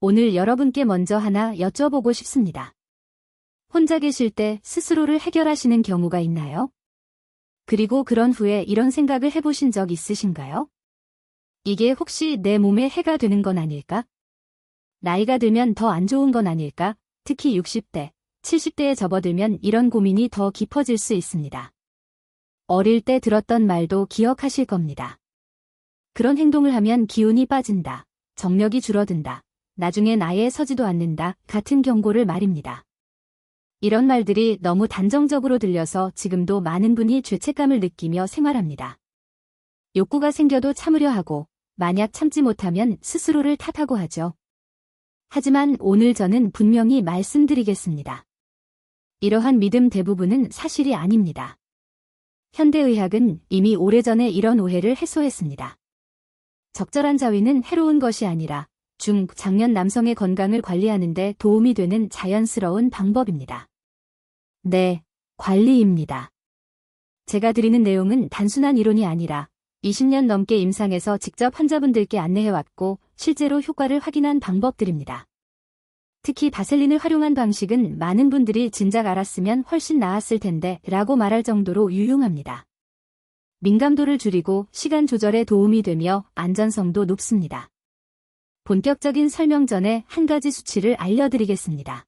오늘 여러분께 먼저 하나 여쭤보고 싶습니다. 혼자 계실 때 스스로를 해결하시는 경우가 있나요? 그리고 그런 후에 이런 생각을 해보신 적 있으신가요? 이게 혹시 내 몸에 해가 되는 건 아닐까? 나이가 들면 더 안 좋은 건 아닐까? 특히 60대, 70대에 접어들면 이런 고민이 더 깊어질 수 있습니다. 어릴 때 들었던 말도 기억하실 겁니다. 그런 행동을 하면 기운이 빠진다, 정력이 줄어든다, 나중엔 아예 서지도 않는다 같은 경고를 말입니다. 이런 말들이 너무 단정적으로 들려서 지금도 많은 분이 죄책감을 느끼며 생활합니다. 욕구가 생겨도 참으려 하고 만약 참지 못하면 스스로를 탓하고 하죠. 하지만 오늘 저는 분명히 말씀드리겠습니다. 이러한 믿음 대부분은 사실이 아닙니다. 현대의학은 이미 오래전에 이런 오해를 해소했습니다. 적절한 자위는 해로운 것이 아니라 중, 장년 남성의 건강을 관리하는 데 도움이 되는 자연스러운 방법입니다. 네, 관리입니다. 제가 드리는 내용은 단순한 이론이 아니라 20년 넘게 임상에서 직접 환자분들께 안내해왔고 실제로 효과를 확인한 방법들입니다. 특히 바셀린을 활용한 방식은 많은 분들이 진작 알았으면 훨씬 나았을 텐데 라고 말할 정도로 유용합니다. 민감도를 줄이고 시간 조절에 도움이 되며 안전성도 높습니다. 본격적인 설명 전에 한 가지 수치를 알려드리겠습니다.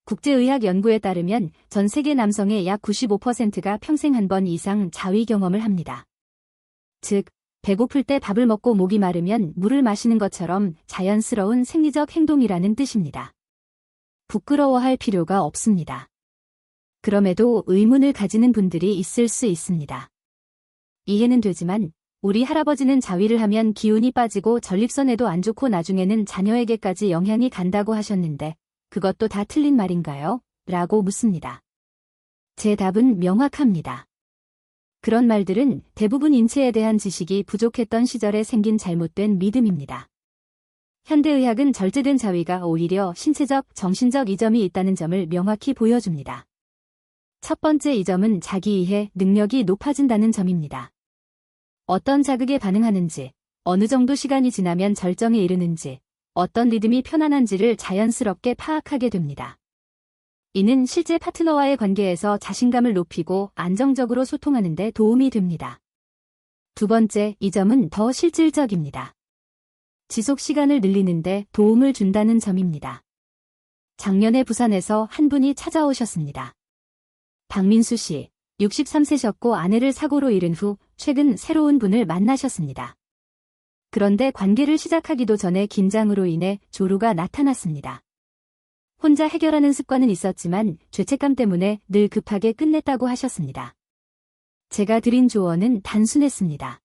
국제의학연구에 따르면 전 세계 남성의 약 95%가 평생 한 번 이상 자위 경험을 합니다. 즉, 배고플 때 밥을 먹고 목이 마르면 물을 마시는 것처럼 자연스러운 생리적 행동이라는 뜻입니다. 부끄러워할 필요가 없습니다. 그럼에도 의문을 가지는 분들이 있을 수 있습니다. 이해는 되지만 우리 할아버지는 자위를 하면 기운이 빠지고 전립선에도 안 좋고 나중에는 자녀에게까지 영향이 간다고 하셨는데 그것도 다 틀린 말인가요? 라고 묻습니다. 제 답은 명확합니다. 그런 말들은 대부분 인체에 대한 지식이 부족했던 시절에 생긴 잘못된 믿음입니다. 현대의학은 절제된 자위가 오히려 신체적, 정신적 이점이 있다는 점을 명확히 보여줍니다. 첫 번째 이점은 자기이해, 능력이 높아진다는 점입니다. 어떤 자극에 반응하는지, 어느 정도 시간이 지나면 절정에 이르는지, 어떤 리듬이 편안한지를 자연스럽게 파악하게 됩니다. 이는 실제 파트너와의 관계에서 자신감을 높이고 안정적으로 소통하는 데 도움이 됩니다. 두 번째, 이 점은 더 실질적입니다. 지속 시간을 늘리는 데 도움을 준다는 점입니다. 작년에 부산에서 한 분이 찾아오셨습니다. 박민수 씨, 63세셨고 아내를 사고로 잃은 후 최근 새로운 분을 만나셨습니다. 그런데 관계를 시작하기도 전에 긴장으로 인해 조루가 나타났습니다. 혼자 해결하는 습관은 있었지만 죄책감 때문에 늘 급하게 끝냈다고 하셨습니다. 제가 드린 조언은 단순했습니다.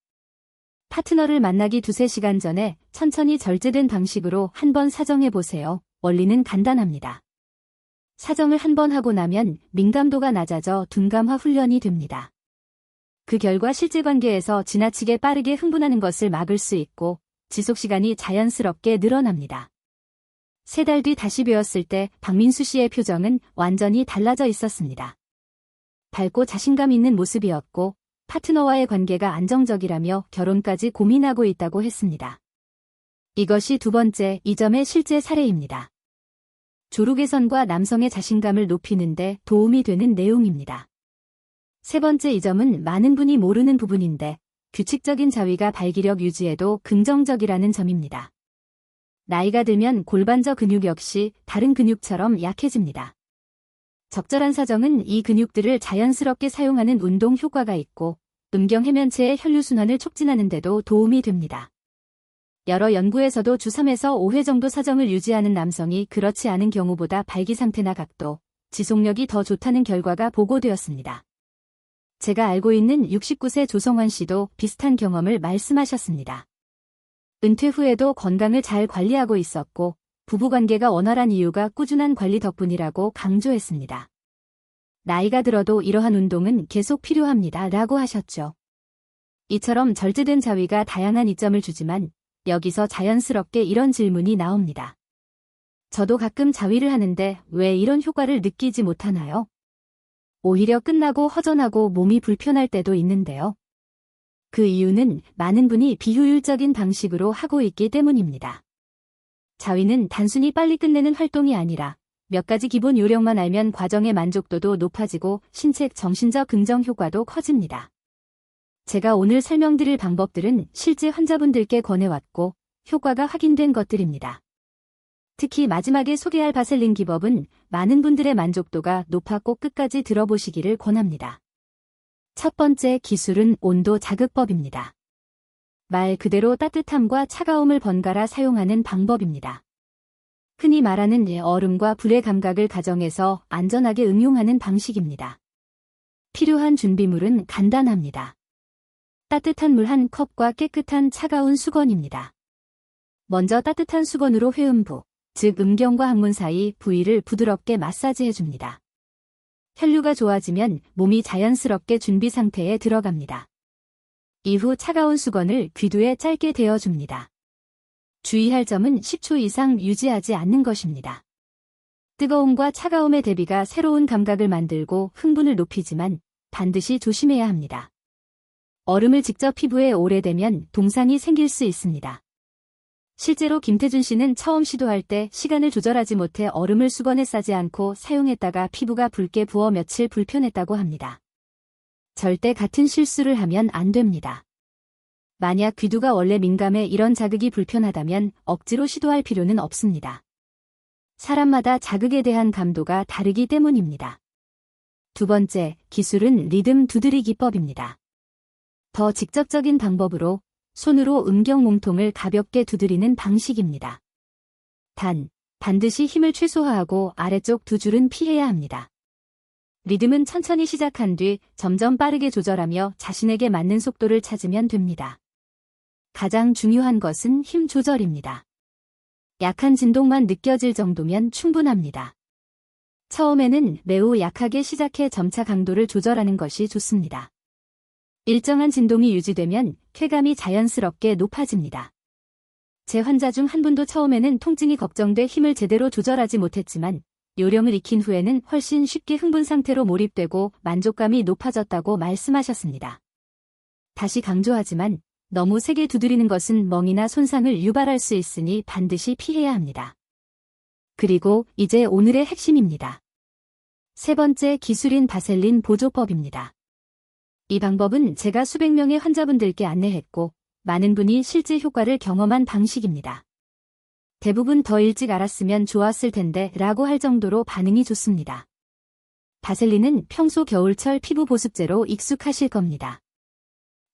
파트너를 만나기 2-3시간 전에 천천히 절제된 방식으로 한번 사정해보세요. 원리는 간단합니다. 사정을 한번 하고 나면 민감도가 낮아져 둔감화 훈련이 됩니다. 그 결과 실제 관계에서 지나치게 빠르게 흥분하는 것을 막을 수 있고 지속시간이 자연스럽게 늘어납니다. 3달 뒤 다시 뵈었을 때 박민수 씨의 표정은 완전히 달라져 있었습니다. 밝고 자신감 있는 모습이었고 파트너와의 관계가 안정적이라며 결혼까지 고민하고 있다고 했습니다. 이것이 두 번째 이 점의 실제 사례입니다. 조루 개선과 남성의 자신감을 높이는 데 도움이 되는 내용입니다. 세 번째 이 점은 많은 분이 모르는 부분인데 규칙적인 자위가 발기력 유지에도 긍정적이라는 점입니다. 나이가 들면 골반저 근육 역시 다른 근육처럼 약해집니다. 적절한 사정은 이 근육들을 자연스럽게 사용하는 운동 효과가 있고 음경 해면체의 혈류순환을 촉진하는 데도 도움이 됩니다. 여러 연구에서도 주 3에서 5회 정도 사정을 유지하는 남성이 그렇지 않은 경우보다 발기 상태나 각도, 지속력이 더 좋다는 결과가 보고되었습니다. 제가 알고 있는 69세 조성환 씨도 비슷한 경험을 말씀하셨습니다. 은퇴 후에도 건강을 잘 관리하고 있었고 부부관계가 원활한 이유가 꾸준한 관리 덕분이라고 강조했습니다. 나이가 들어도 이러한 운동은 계속 필요합니다. 라고 하셨죠. 이처럼 절제된 자위가 다양한 이점을 주지만 여기서 자연스럽게 이런 질문이 나옵니다. 저도 가끔 자위를 하는데 왜 이런 효과를 느끼지 못하나요? 오히려 끝나고 허전하고 몸이 불편할 때도 있는데요. 그 이유는 많은 분이 비효율적인 방식으로 하고 있기 때문입니다. 자위는 단순히 빨리 끝내는 활동이 아니라 몇 가지 기본 요령만 알면 과정의 만족도도 높아지고 신체 정신적 긍정 효과도 커집니다. 제가 오늘 설명드릴 방법들은 실제 환자분들께 권해왔고 효과가 확인된 것들입니다. 특히 마지막에 소개할 바셀린 기법은 많은 분들의 만족도가 높아 꼭 끝까지 들어보시기를 권합니다. 첫 번째 기술은 온도 자극법입니다. 말 그대로 따뜻함과 차가움을 번갈아 사용하는 방법입니다. 흔히 말하는 얼음과 불의 감각을 가정에서 안전하게 응용하는 방식입니다. 필요한 준비물은 간단합니다. 따뜻한 물 한 컵과 깨끗한 차가운 수건입니다. 먼저 따뜻한 수건으로 회음부, 즉 음경과 항문 사이 부위를 부드럽게 마사지해줍니다. 혈류가 좋아지면 몸이 자연스럽게 준비 상태에 들어갑니다. 이후 차가운 수건을 귀두에 짧게 대어줍니다. 주의할 점은 10초 이상 유지하지 않는 것입니다. 뜨거움과 차가움의 대비가 새로운 감각을 만들고 흥분을 높이지만 반드시 조심해야 합니다. 얼음을 직접 피부에 오래 대면 동상이 생길 수 있습니다. 실제로 김태준 씨는 처음 시도할 때 시간을 조절하지 못해 얼음을 수건에 싸지 않고 사용했다가 피부가 붉게 부어 며칠 불편했다고 합니다. 절대 같은 실수를 하면 안 됩니다. 만약 귀두가 원래 민감해 이런 자극이 불편하다면 억지로 시도할 필요는 없습니다. 사람마다 자극에 대한 감도가 다르기 때문입니다. 두 번째, 기술은 리듬 두드리 기법입니다. 더 직접적인 방법으로 손으로 음경 몸통을 가볍게 두드리는 방식입니다. 반드시 힘을 최소화하고 아래쪽 두 줄은 피해야 합니다. 리듬은 천천히 시작한 뒤 점점 빠르게 조절하며 자신에게 맞는 속도를 찾으면 됩니다. 가장 중요한 것은 힘 조절입니다. 약한 진동만 느껴질 정도면 충분합니다. 처음에는 매우 약하게 시작해 점차 강도를 조절하는 것이 좋습니다. 일정한 진동이 유지되면 쾌감이 자연스럽게 높아집니다. 제 환자 중 한 분도 처음에는 통증이 걱정돼 힘을 제대로 조절하지 못했지만 요령을 익힌 후에는 훨씬 쉽게 흥분 상태로 몰입되고 만족감이 높아졌다고 말씀하셨습니다. 다시 강조하지만 너무 세게 두드리는 것은 멍이나 손상을 유발할 수 있으니 반드시 피해야 합니다. 그리고 이제 오늘의 핵심입니다. 세 번째 기술인 바셀린 보조법입니다. 이 방법은 제가 수백 명의 환자분들께 안내했고 많은 분이 실제 효과를 경험한 방식입니다. 대부분 더 일찍 알았으면 좋았을 텐데 라고 할 정도로 반응이 좋습니다. 바셀린은 평소 겨울철 피부 보습제로 익숙하실 겁니다.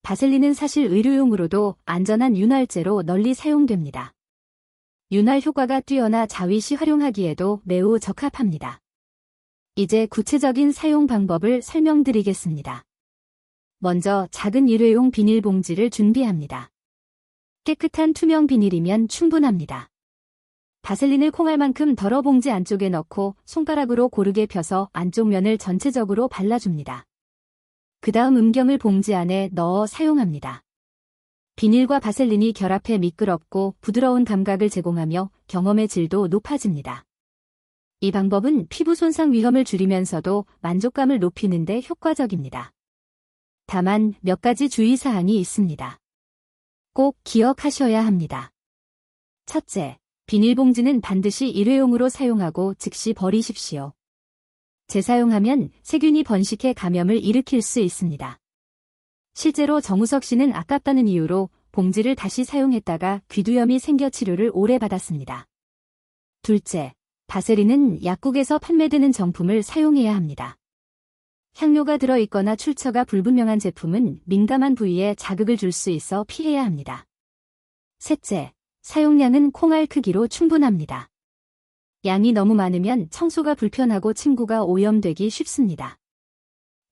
바셀린은 사실 의료용으로도 안전한 윤활제로 널리 사용됩니다. 윤활 효과가 뛰어나 자위 시 활용하기에도 매우 적합합니다. 이제 구체적인 사용 방법을 설명드리겠습니다. 먼저 작은 일회용 비닐봉지를 준비합니다. 깨끗한 투명 비닐이면 충분합니다. 바셀린을 콩알만큼 덜어 봉지 안쪽에 넣고 손가락으로 고르게 펴서 안쪽 면을 전체적으로 발라줍니다. 그 다음 음경을 봉지 안에 넣어 사용합니다. 비닐과 바셀린이 결합해 미끄럽고 부드러운 감각을 제공하며 경험의 질도 높아집니다. 이 방법은 피부 손상 위험을 줄이면서도 만족감을 높이는 데 효과적입니다. 다만 몇 가지 주의사항이 있습니다. 꼭 기억하셔야 합니다. 첫째, 비닐봉지는 반드시 일회용으로 사용하고 즉시 버리십시오. 재사용하면 세균이 번식해 감염을 일으킬 수 있습니다. 실제로 정우석 씨는 아깝다는 이유로 봉지를 다시 사용했다가 귀두염이 생겨 치료를 오래 받았습니다. 둘째, 바셀린은 약국에서 판매되는 정품을 사용해야 합니다. 향료가 들어있거나 출처가 불분명한 제품은 민감한 부위에 자극을 줄 수 있어 피해야 합니다. 셋째, 사용량은 콩알 크기로 충분합니다. 양이 너무 많으면 청소가 불편하고 침구가 오염되기 쉽습니다.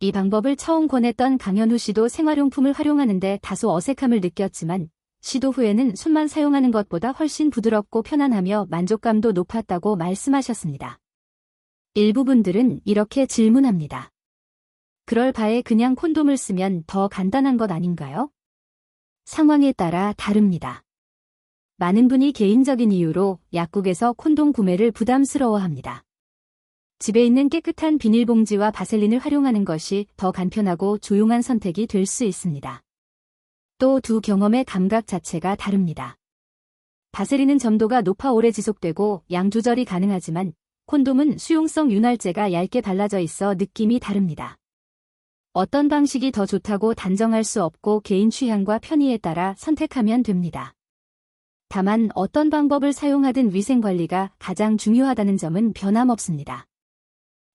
이 방법을 처음 권했던 강현우 씨도 생활용품을 활용하는데 다소 어색함을 느꼈지만 시도 후에는 손만 사용하는 것보다 훨씬 부드럽고 편안하며 만족감도 높았다고 말씀하셨습니다. 일부 분들은 이렇게 질문합니다. 그럴 바에 그냥 콘돔을 쓰면 더 간단한 것 아닌가요? 상황에 따라 다릅니다. 많은 분이 개인적인 이유로 약국에서 콘돔 구매를 부담스러워합니다. 집에 있는 깨끗한 비닐봉지와 바셀린을 활용하는 것이 더 간편하고 조용한 선택이 될 수 있습니다. 또 두 경험의 감각 자체가 다릅니다. 바세린은 점도가 높아 오래 지속되고 양 조절이 가능하지만 콘돔은 수용성 윤활제가 얇게 발라져 있어 느낌이 다릅니다. 어떤 방식이 더 좋다고 단정할 수 없고 개인 취향과 편의에 따라 선택하면 됩니다. 다만 어떤 방법을 사용하든 위생관리가 가장 중요하다는 점은 변함없습니다.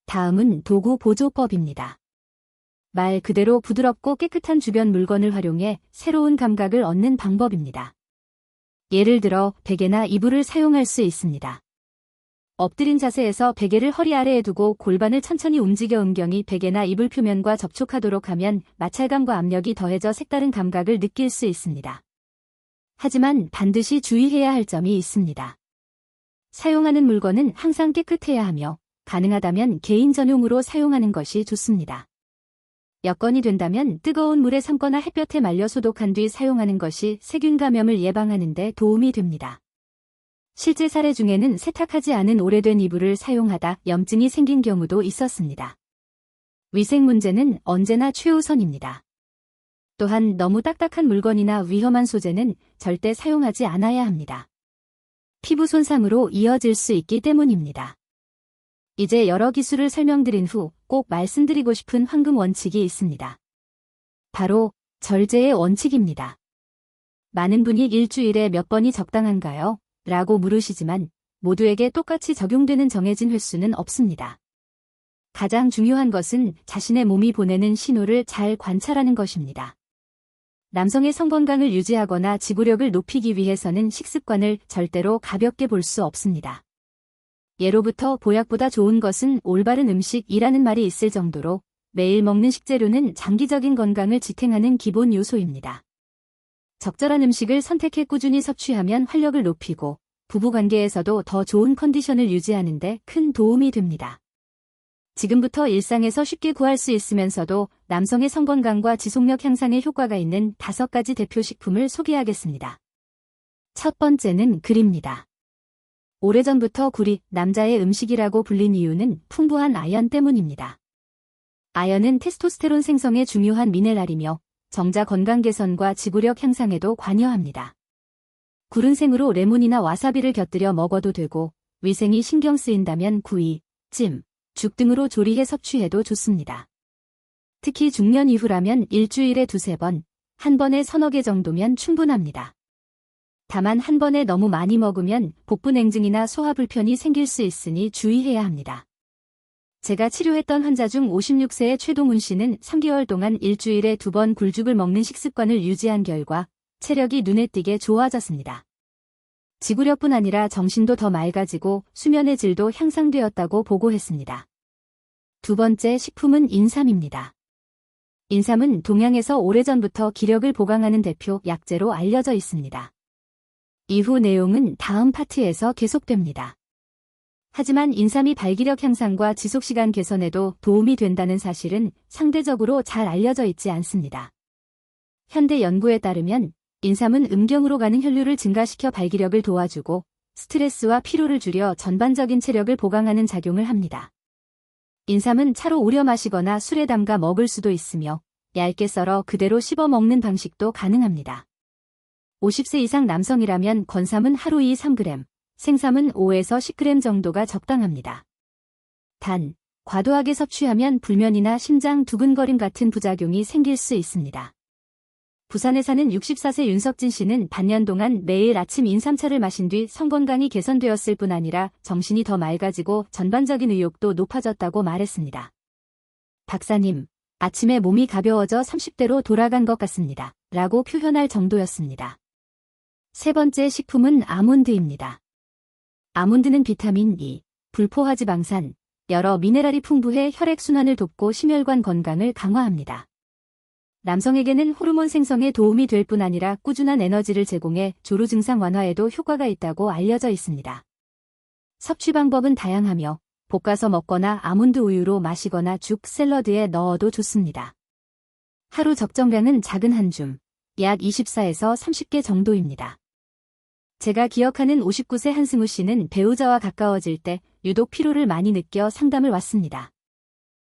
다음은 도구 보조법입니다. 말 그대로 부드럽고 깨끗한 주변 물건을 활용해 새로운 감각을 얻는 방법입니다. 예를 들어 베개나 이불을 사용할 수 있습니다. 엎드린 자세에서 베개를 허리 아래에 두고 골반을 천천히 움직여 음경이 베개나 이불 표면과 접촉하도록 하면 마찰감과 압력이 더해져 색다른 감각을 느낄 수 있습니다. 하지만 반드시 주의해야 할 점이 있습니다. 사용하는 물건은 항상 깨끗해야 하며 가능하다면 개인 전용으로 사용하는 것이 좋습니다. 여건이 된다면 뜨거운 물에 삶거나 햇볕에 말려 소독한 뒤 사용하는 것이 세균 감염을 예방하는 데 도움이 됩니다. 실제 사례 중에는 세탁하지 않은 오래된 이불을 사용하다 염증이 생긴 경우도 있었습니다. 위생 문제는 언제나 최우선입니다. 또한 너무 딱딱한 물건이나 위험한 소재는 절대 사용하지 않아야 합니다. 피부 손상으로 이어질 수 있기 때문입니다. 이제 여러 기술을 설명드린 후 꼭 말씀드리고 싶은 황금 원칙이 있습니다. 바로 절제의 원칙입니다. 많은 분이 일주일에 몇 번이 적당한가요? 라고 물으시지만 모두에게 똑같이 적용되는 정해진 횟수는 없습니다. 가장 중요한 것은 자신의 몸이 보내는 신호를 잘 관찰하는 것입니다. 남성의 성건강을 유지하거나 지구력을 높이기 위해서는 식습관을 절대로 가볍게 볼 수 없습니다. 예로부터 보약보다 좋은 것은 올바른 음식이라는 말이 있을 정도로 매일 먹는 식재료는 장기적인 건강을 지탱하는 기본 요소입니다. 적절한 음식을 선택해 꾸준히 섭취하면 활력을 높이고 부부관계에서도 더 좋은 컨디션을 유지하는 데 큰 도움이 됩니다. 지금부터 일상에서 쉽게 구할 수 있으면서도 남성의 성건강과 지속력 향상에 효과가 있는 5가지 대표 식품을 소개하겠습니다. 첫 번째는 굴입니다. 오래전부터 굴이 남자의 음식이라고 불린 이유는 풍부한 아연 때문입니다. 아연은 테스토스테론 생성에 중요한 미네랄이며 정자 건강 개선과 지구력 향상에도 관여합니다. 굴은 생으로 레몬이나 와사비를 곁들여 먹어도 되고 위생이 신경 쓰인다면 구이, 찜, 죽 등으로 조리해 섭취해도 좋습니다. 특히 중년 이후라면 일주일에 2~3번, 한 번에 3~4개 정도면 충분합니다. 다만 한 번에 너무 많이 먹으면 복부 냉증이나 소화 불편이 생길 수 있으니 주의해야 합니다. 제가 치료했던 환자 중 56세의 최동훈 씨는 3개월 동안 일주일에 2번 굴죽을 먹는 식습관을 유지한 결과 체력이 눈에 띄게 좋아졌습니다. 지구력뿐 아니라 정신도 더 맑아지고 수면의 질도 향상되었다고 보고했습니다. 두 번째 식품은 인삼입니다. 인삼은 동양에서 오래전부터 기력을 보강하는 대표 약재로 알려져 있습니다. 이후 내용은 다음 파트에서 계속됩니다. 하지만 인삼이 발기력 향상과 지속시간 개선에도 도움이 된다는 사실은 상대적으로 잘 알려져 있지 않습니다. 현대 연구에 따르면 인삼은 음경으로 가는 혈류를 증가시켜 발기력을 도와주고 스트레스와 피로를 줄여 전반적인 체력을 보강하는 작용을 합니다. 인삼은 차로 우려 마시거나 술에 담가 먹을 수도 있으며 얇게 썰어 그대로 씹어 먹는 방식도 가능합니다. 50세 이상 남성이라면 건삼은 하루 2~3g, 생삼은 5에서 10g 정도가 적당합니다. 단, 과도하게 섭취하면 불면이나 심장 두근거림 같은 부작용이 생길 수 있습니다. 부산에 사는 64세 윤석진 씨는 반년 동안 매일 아침 인삼차를 마신 뒤 성건강이 개선되었을 뿐 아니라 정신이 더 맑아지고 전반적인 의욕도 높아졌다고 말했습니다. 박사님, 아침에 몸이 가벼워져 30대로 돌아간 것 같습니다. 라고 표현할 정도였습니다. 세 번째 식품은 아몬드입니다. 아몬드는 비타민 E, 불포화지방산, 여러 미네랄이 풍부해 혈액순환을 돕고 심혈관 건강을 강화합니다. 남성에게는 호르몬 생성에 도움이 될 뿐 아니라 꾸준한 에너지를 제공해 조루 증상 완화에도 효과가 있다고 알려져 있습니다. 섭취 방법은 다양하며 볶아서 먹거나 아몬드 우유로 마시거나 죽, 샐러드에 넣어도 좋습니다. 하루 적정량은 작은 한 줌, 약 24에서 30개 정도입니다. 제가 기억하는 59세 한승우 씨는 배우자와 가까워질 때 유독 피로를 많이 느껴 상담을 왔습니다.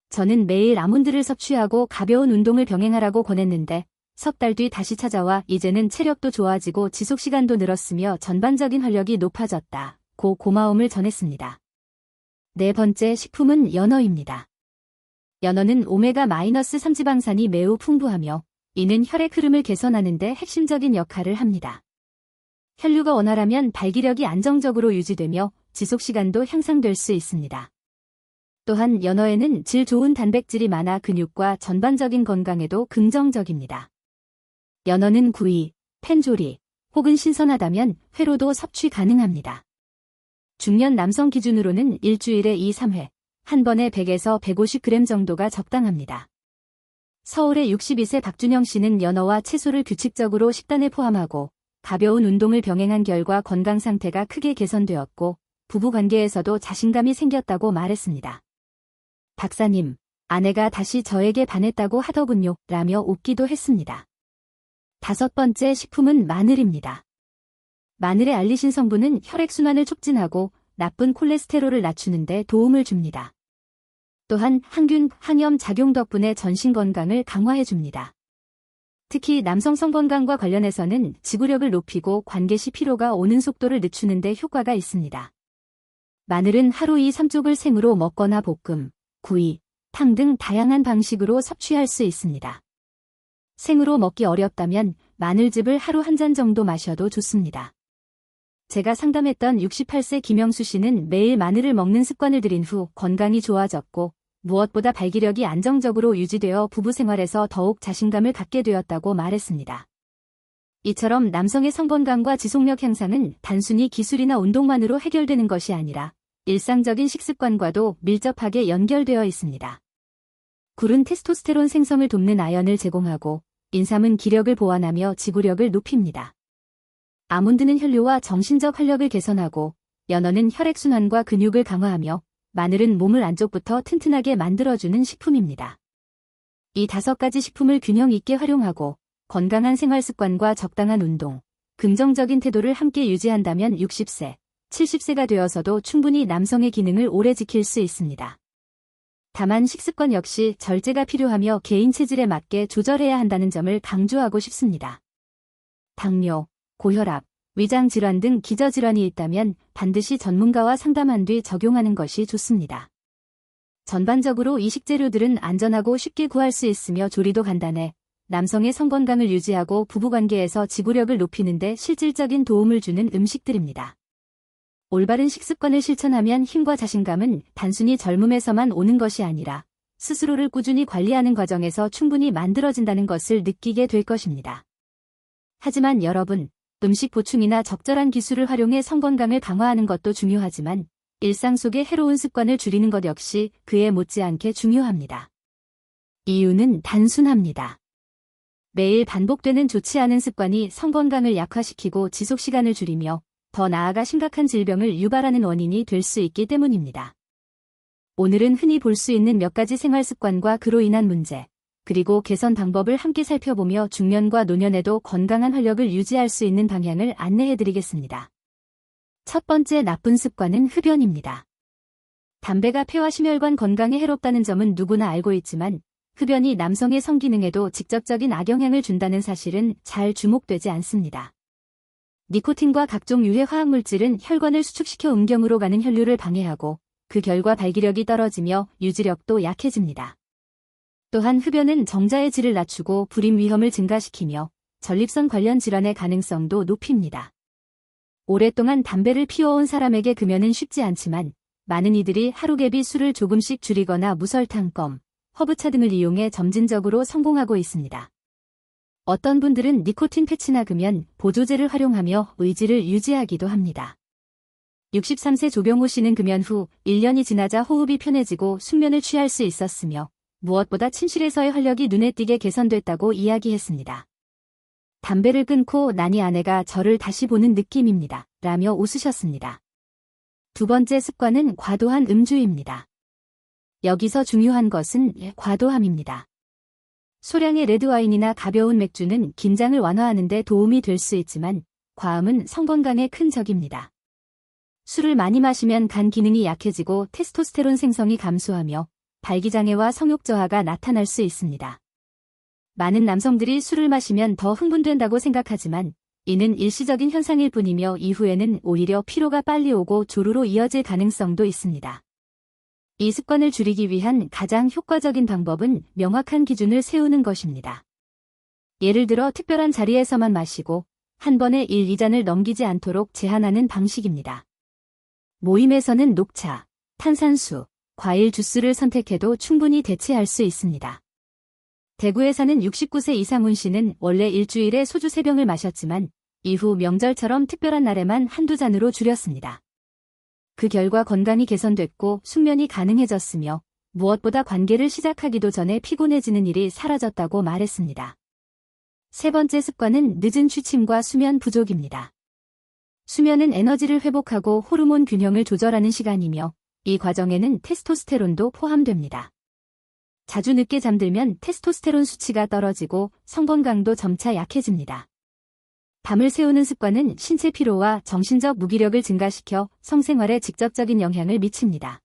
저는 매일 아몬드를 섭취하고 가벼운 운동을 병행하라고 권했는데 석 달 뒤 다시 찾아와 이제는 체력도 좋아지고 지속시간도 늘었으며 전반적인 활력이 높아졌다고 고마움을 전했습니다. 네 번째 식품은 연어입니다. 연어는 오메가-3 지방산이 매우 풍부하며 이는 혈액 흐름을 개선하는 데 핵심적인 역할을 합니다. 혈류가 원활하면 발기력이 안정적으로 유지되며 지속시간도 향상될 수 있습니다. 또한 연어에는 질 좋은 단백질이 많아 근육과 전반적인 건강에도 긍정적입니다. 연어는 구이, 팬조리 혹은 신선하다면 회로도 섭취 가능합니다. 중년 남성 기준으로는 일주일에 2-3회, 한 번에 100에서 150g 정도가 적당합니다. 서울의 62세 박준영 씨는 연어와 채소를 규칙적으로 식단에 포함하고 가벼운 운동을 병행한 결과 건강 상태가 크게 개선되었고 부부 관계에서도 자신감이 생겼다고 말했습니다. 박사님, 아내가 다시 저에게 반했다고 하더군요. 라며 웃기도 했습니다. 다섯 번째 식품은 마늘입니다. 마늘의 알리신 성분은 혈액순환을 촉진하고 나쁜 콜레스테롤을 낮추는 데 도움을 줍니다. 또한 항균, 항염 작용 덕분에 전신 건강을 강화해줍니다. 특히 남성 성건강과 관련해서는 지구력을 높이고 관계시 피로가 오는 속도를 늦추는 데 효과가 있습니다. 마늘은 하루 2-3쪽을 생으로 먹거나 볶음, 구이, 탕 등 다양한 방식으로 섭취할 수 있습니다. 생으로 먹기 어렵다면 마늘즙을 하루 1잔 정도 마셔도 좋습니다. 제가 상담했던 68세 김영수 씨는 매일 마늘을 먹는 습관을 들인 후 건강이 좋아졌고 무엇보다 발기력이 안정적으로 유지되어 부부 생활에서 더욱 자신감을 갖게 되었다고 말했습니다. 이처럼 남성의 성건강과 지속력 향상은 단순히 기술이나 운동만으로 해결되는 것이 아니라 일상적인 식습관과도 밀접하게 연결되어 있습니다. 굴은 테스토스테론 생성을 돕는 아연을 제공하고 인삼은 기력을 보완하며 지구력을 높입니다. 아몬드는 혈류와 정신적 활력을 개선하고 연어는 혈액순환과 근육을 강화하며 마늘은 몸을 안쪽부터 튼튼하게 만들어주는 식품입니다. 이 5가지 식품을 균형 있게 활용하고 건강한 생활습관과 적당한 운동, 긍정적인 태도를 함께 유지한다면 60세, 70세가 되어서도 충분히 남성의 기능을 오래 지킬 수 있습니다. 다만 식습관 역시 절제가 필요하며 개인 체질에 맞게 조절해야 한다는 점을 강조하고 싶습니다. 당뇨, 고혈압, 위장질환 등 기저질환이 있다면 반드시 전문가와 상담한 뒤 적용하는 것이 좋습니다. 전반적으로 이 식재료들은 안전하고 쉽게 구할 수 있으며 조리도 간단해 남성의 성건강을 유지하고 부부관계에서 지구력을 높이는 데 실질적인 도움을 주는 음식들입니다. 올바른 식습관을 실천하면 힘과 자신감은 단순히 젊음에서만 오는 것이 아니라 스스로를 꾸준히 관리하는 과정에서 충분히 만들어진다는 것을 느끼게 될 것입니다. 하지만 여러분, 음식 보충이나 적절한 기술을 활용해 성건강을 강화하는 것도 중요하지만 일상 속의 해로운 습관을 줄이는 것 역시 그에 못지않게 중요합니다. 이유는 단순합니다. 매일 반복되는 좋지 않은 습관이 성건강을 약화시키고 지속시간을 줄이며 더 나아가 심각한 질병을 유발하는 원인이 될 수 있기 때문입니다. 오늘은 흔히 볼 수 있는 몇 가지 생활 습관과 그로 인한 문제, 그리고 개선 방법을 함께 살펴보며 중년과 노년에도 건강한 활력을 유지할 수 있는 방향을 안내해드리겠습니다. 첫 번째 나쁜 습관은 흡연입니다. 담배가 폐와 심혈관 건강에 해롭다는 점은 누구나 알고 있지만 흡연이 남성의 성기능에도 직접적인 악영향을 준다는 사실은 잘 주목되지 않습니다. 니코틴과 각종 유해 화학물질은 혈관을 수축시켜 음경으로 가는 혈류를 방해하고 그 결과 발기력이 떨어지며 유지력도 약해집니다. 또한 흡연은 정자의 질을 낮추고 불임 위험을 증가시키며 전립선 관련 질환의 가능성도 높입니다. 오랫동안 담배를 피워온 사람에게 금연은 쉽지 않지만 많은 이들이 하루개비 술을 조금씩 줄이거나 무설탕, 껌, 허브차 등을 이용해 점진적으로 성공하고 있습니다. 어떤 분들은 니코틴 패치나 금연, 보조제를 활용하며 의지를 유지하기도 합니다. 63세 조병호 씨는 금연 후 1년이 지나자 호흡이 편해지고 숙면을 취할 수 있었으며 무엇보다 침실에서의 활력이 눈에 띄게 개선됐다고 이야기했습니다. 담배를 끊고 나니 아내가 저를 다시 보는 느낌입니다. 라며 웃으셨습니다. 두 번째 습관은 과도한 음주입니다. 여기서 중요한 것은 과도함입니다. 소량의 레드와인이나 가벼운 맥주는 긴장을 완화하는 데 도움이 될 수 있지만 과음은 성건강에 큰 적입니다. 술을 많이 마시면 간 기능이 약해지고 테스토스테론 생성이 감소하며 발기장애와 성욕 저하가 나타날 수 있습니다. 많은 남성들이 술을 마시면 더 흥분된다고 생각하지만 이는 일시적인 현상일 뿐이며 이후에는 오히려 피로가 빨리 오고 조루로 이어질 가능성도 있습니다. 이 습관을 줄이기 위한 가장 효과적인 방법은 명확한 기준을 세우는 것입니다. 예를 들어 특별한 자리에서만 마시고 한 번에 1, 2잔을 넘기지 않도록 제한하는 방식입니다. 모임에서는 녹차, 탄산수, 과일 주스를 선택해도 충분히 대체할 수 있습니다. 대구에 사는 69세 이상훈 씨는 원래 일주일에 소주 3병을 마셨지만 이후 명절처럼 특별한 날에만 한두 잔으로 줄였습니다. 그 결과 건강이 개선됐고 숙면이 가능해졌으며 무엇보다 관계를 시작하기도 전에 피곤해지는 일이 사라졌다고 말했습니다. 세 번째 습관은 늦은 취침과 수면 부족입니다. 수면은 에너지를 회복하고 호르몬 균형을 조절하는 시간이며 이 과정에는 테스토스테론도 포함됩니다. 자주 늦게 잠들면 테스토스테론 수치가 떨어지고 성건강도 점차 약해집니다. 밤을 새우는 습관은 신체 피로와 정신적 무기력을 증가시켜 성생활에 직접적인 영향을 미칩니다.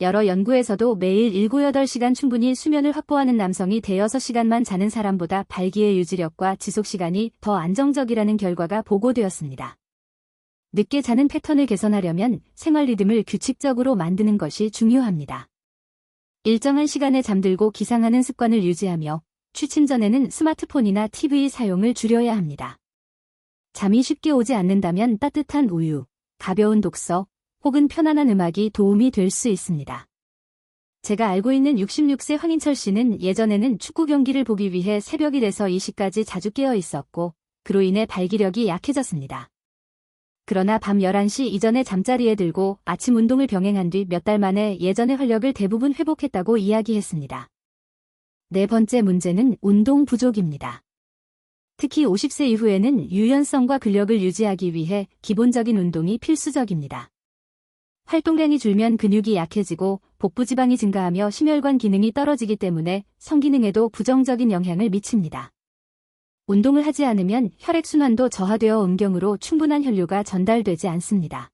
여러 연구에서도 매일 7, 8시간 충분히 수면을 확보하는 남성이 대여섯 시간만 자는 사람보다 발기의 유지력과 지속시간이 더 안정적이라는 결과가 보고되었습니다. 늦게 자는 패턴을 개선하려면 생활 리듬을 규칙적으로 만드는 것이 중요합니다. 일정한 시간에 잠들고 기상하는 습관을 유지하며 취침 전에는 스마트폰이나 TV 사용을 줄여야 합니다. 잠이 쉽게 오지 않는다면 따뜻한 우유, 가벼운 독서, 혹은 편안한 음악이 도움이 될 수 있습니다. 제가 알고 있는 66세 황인철 씨는 예전에는 축구 경기를 보기 위해 새벽 1에서 2시까지 자주 깨어 있었고 그로 인해 발기력이 약해졌습니다. 그러나 밤 11시 이전에 잠자리에 들고 아침 운동을 병행한 뒤 몇 달 만에 예전의 활력을 대부분 회복했다고 이야기했습니다. 네 번째 문제는 운동 부족입니다. 특히 50세 이후에는 유연성과 근력을 유지하기 위해 기본적인 운동이 필수적입니다. 활동량이 줄면 근육이 약해지고 복부 지방이 증가하며 심혈관 기능이 떨어지기 때문에 성기능에도 부정적인 영향을 미칩니다. 운동을 하지 않으면 혈액순환도 저하되어 음경으로 충분한 혈류가 전달되지 않습니다.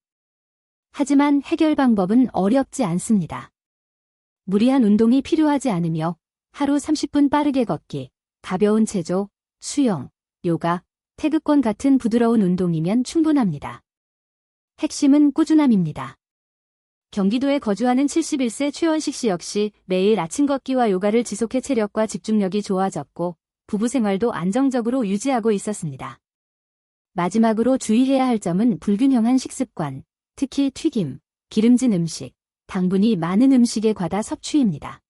하지만 해결 방법은 어렵지 않습니다. 무리한 운동이 필요하지 않으며 하루 30분 빠르게 걷기, 가벼운 체조, 수영, 요가, 태극권 같은 부드러운 운동이면 충분합니다. 핵심은 꾸준함입니다. 경기도에 거주하는 71세 최원식 씨 역시 매일 아침 걷기와 요가를 지속해 체력과 집중력이 좋아졌고 부부 생활도 안정적으로 유지하고 있었습니다. 마지막으로 주의해야 할 점은 불균형한 식습관, 특히 튀김, 기름진 음식, 당분이 많은 음식의 과다 섭취입니다.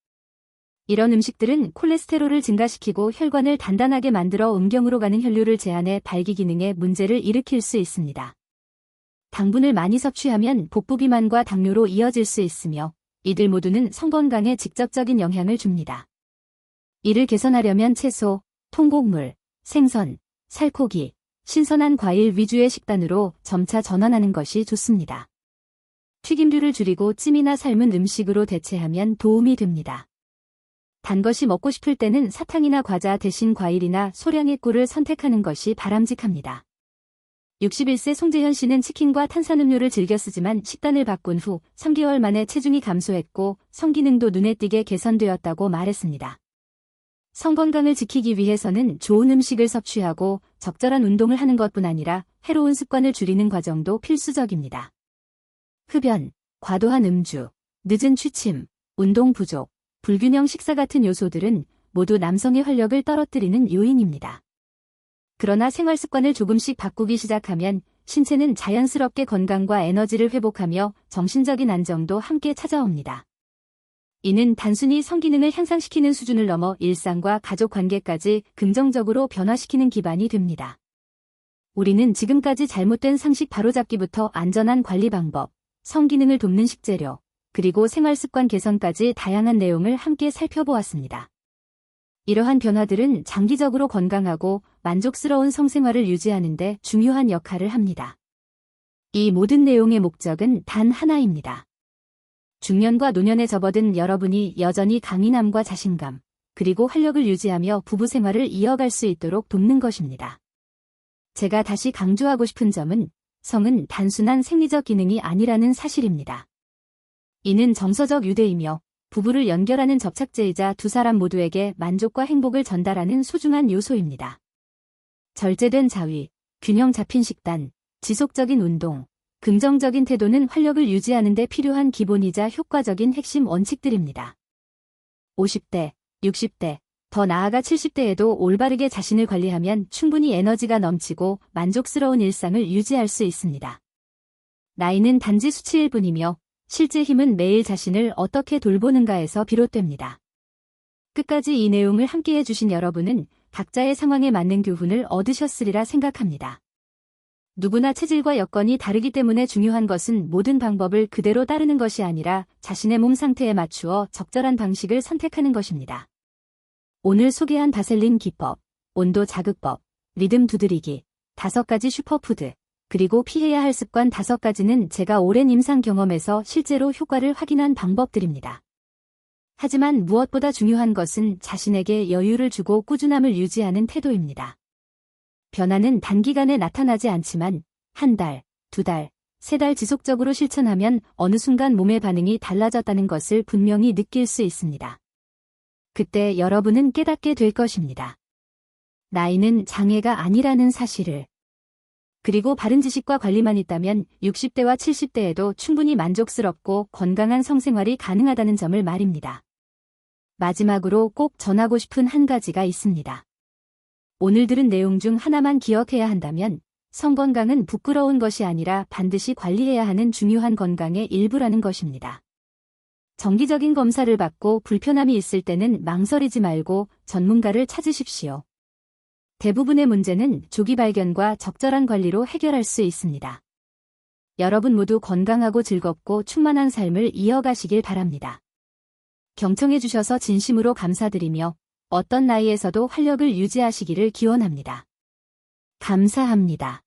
이런 음식들은 콜레스테롤을 증가시키고 혈관을 단단하게 만들어 음경으로 가는 혈류를 제한해 발기 기능에 문제를 일으킬 수 있습니다. 당분을 많이 섭취하면 복부 비만과 당뇨로 이어질 수 있으며 이들 모두는 성건강에 직접적인 영향을 줍니다. 이를 개선하려면 채소, 통곡물, 생선, 살코기, 신선한 과일 위주의 식단으로 점차 전환하는 것이 좋습니다. 튀김류를 줄이고 찜이나 삶은 음식으로 대체하면 도움이 됩니다. 단 것이 먹고 싶을 때는 사탕이나 과자 대신 과일이나 소량의 꿀을 선택하는 것이 바람직합니다. 61세 송재현 씨는 치킨과 탄산음료를 즐겨 쓰지만 식단을 바꾼 후 3개월 만에 체중이 감소했고 성기능도 눈에 띄게 개선되었다고 말했습니다. 성건강을 지키기 위해서는 좋은 음식을 섭취하고 적절한 운동을 하는 것뿐 아니라 해로운 습관을 줄이는 과정도 필수적입니다. 흡연, 과도한 음주, 늦은 취침, 운동 부족, 불균형 식사 같은 요소들은 모두 남성의 활력을 떨어뜨리는 요인입니다. 그러나 생활 습관을 조금씩 바꾸기 시작하면 신체는 자연스럽게 건강과 에너지를 회복하며 정신적인 안정도 함께 찾아옵니다. 이는 단순히 성기능을 향상시키는 수준을 넘어 일상과 가족 관계까지 긍정적으로 변화시키는 기반이 됩니다. 우리는 지금까지 잘못된 상식 바로잡기부터 안전한 관리 방법, 성기능을 돕는 식재료, 그리고 생활 습관 개선까지 다양한 내용을 함께 살펴보았습니다. 이러한 변화들은 장기적으로 건강하고 만족스러운 성생활을 유지하는 데 중요한 역할을 합니다. 이 모든 내용의 목적은 단 하나입니다. 중년과 노년에 접어든 여러분이 여전히 강인함과 자신감, 그리고 활력을 유지하며 부부 생활을 이어갈 수 있도록 돕는 것입니다. 제가 다시 강조하고 싶은 점은 성은 단순한 생리적 기능이 아니라는 사실입니다. 이는 정서적 유대이며 부부를 연결하는 접착제이자 두 사람 모두에게 만족과 행복을 전달하는 소중한 요소입니다. 절제된 자위, 균형 잡힌 식단, 지속적인 운동, 긍정적인 태도는 활력을 유지하는 데 필요한 기본이자 효과적인 핵심 원칙들입니다. 50대, 60대, 더 나아가 70대에도 올바르게 자신을 관리하면 충분히 에너지가 넘치고 만족스러운 일상을 유지할 수 있습니다. 나이는 단지 수치일 뿐이며 실제 힘은 매일 자신을 어떻게 돌보는가에서 비롯됩니다. 끝까지 이 내용을 함께해 주신 여러분은 각자의 상황에 맞는 교훈을 얻으셨으리라 생각합니다. 누구나 체질과 여건이 다르기 때문에 중요한 것은 모든 방법을 그대로 따르는 것이 아니라 자신의 몸 상태에 맞추어 적절한 방식을 선택하는 것입니다. 오늘 소개한 바셀린 기법, 온도 자극법, 리듬 두드리기, 5가지 슈퍼푸드, 그리고 피해야 할 습관 5가지는 제가 오랜 임상 경험에서 실제로 효과를 확인한 방법들입니다. 하지만 무엇보다 중요한 것은 자신에게 여유를 주고 꾸준함을 유지하는 태도입니다. 변화는 단기간에 나타나지 않지만 한 달, 2달, 3달 지속적으로 실천하면 어느 순간 몸의 반응이 달라졌다는 것을 분명히 느낄 수 있습니다. 그때 여러분은 깨닫게 될 것입니다. 나이는 장애가 아니라는 사실을. 그리고 바른 지식과 관리만 있다면 60대와 70대에도 충분히 만족스럽고 건강한 성생활이 가능하다는 점을 말입니다. 마지막으로 꼭 전하고 싶은 한 가지가 있습니다. 오늘 들은 내용 중 하나만 기억해야 한다면 성건강은 부끄러운 것이 아니라 반드시 관리해야 하는 중요한 건강의 일부라는 것입니다. 정기적인 검사를 받고 불편함이 있을 때는 망설이지 말고 전문가를 찾으십시오. 대부분의 문제는 조기 발견과 적절한 관리로 해결할 수 있습니다. 여러분 모두 건강하고 즐겁고 충만한 삶을 이어가시길 바랍니다. 경청해 주셔서 진심으로 감사드리며 어떤 나이에서도 활력을 유지하시기를 기원합니다. 감사합니다.